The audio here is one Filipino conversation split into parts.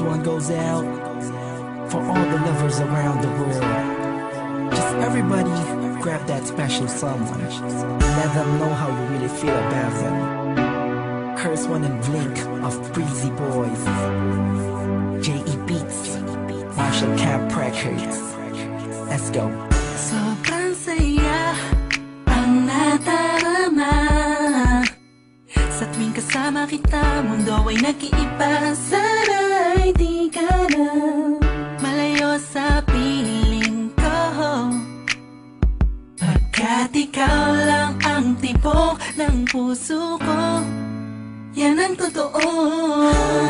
one goes out for all the lovers around the world. Just everybody grab that special someone. Let them know how you really feel about them. Here's one in Blink of Breezy Boys. J.E. Beats, Marshall Camp Records. Let's go. Sobrang saya ang nadarama sa tuwing kasama kita. Mundo ay nag-iiba. Sana'y di ka na malayo sa piling ko, pagkat ikaw lang ang tibok ng puso ko. Yan ang totoo.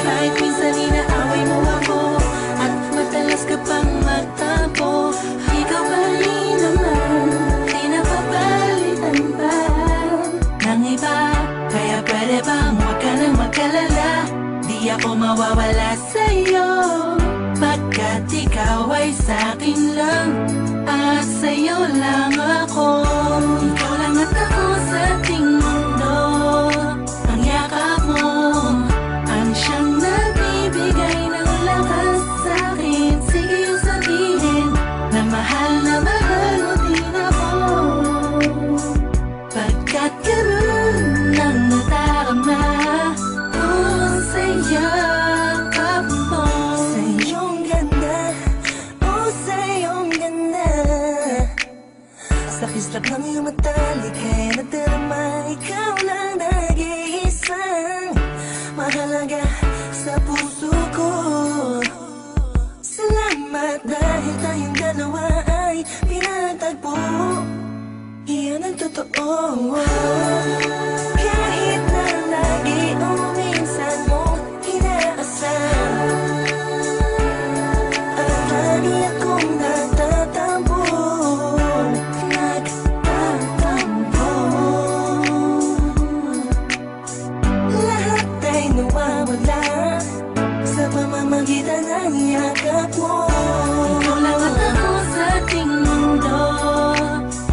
Kahit minsan inaaway mo ako at madalas ka pang magtampo, ikaw pa rin naman, di napapalitan pa ng iba. Kaya pwede bang huwag ka nang mag-alala, di ako mawawala sa'yo, pagkat ikaw ay sa'kin lang at sa'yo lang ako. Ikaw lang at ako sa ating mundo. Ang yakap mo ang siyang nagbibigay ng lakas sa'kin. Sige yung sabihin na mahal mo din ako, pagkat ganun ang nadarama ko sa yakap mo. Sa iyong ganda, oh sa iyong ganda, sa kislap ng iyong mata, lika'y nadarama. Ikaw lang nag-iisang mahalaga sa puso ko. Salamat dahil tayong dalawa ay pinatagpo. Iyan ang totoo. Kahit na lagi o minsan mo inaasam, at lagi akong nagtatampo. Lahat ay nawawala sa pamamagitan ng yakap mo. Ikaw lang at ako sa ating mundo.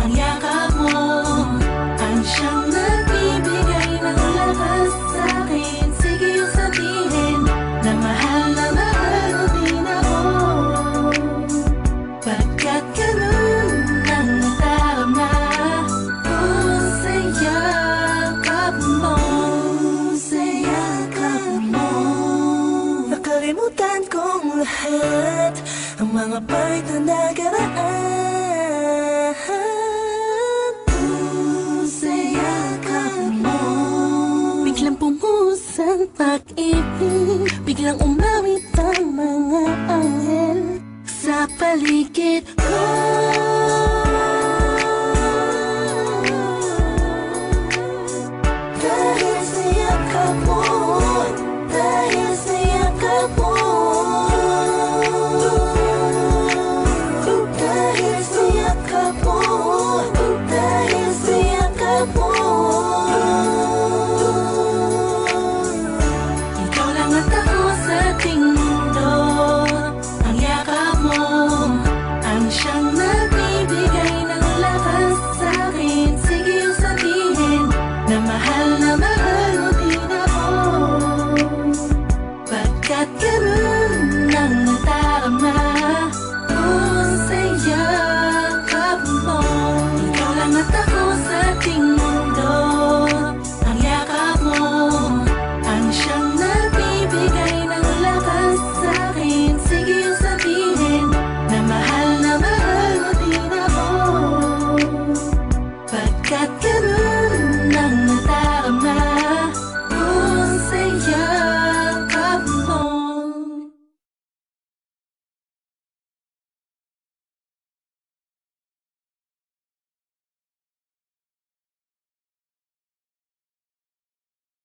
Ang yakap mo ang siyang nagbibigay ng lakas sa'kin. Sige yung sabihin na mahal mo din ako, pagkat ganun ang nadarama ko sa yakap mo. Sa yakap mo, nakalimutan kong lahat ang mga pahit na nakaraan. Sa yakap mo, biglang pumuhos ang pag-ibig, biglang umawit ang mga anghel sa paligid ko.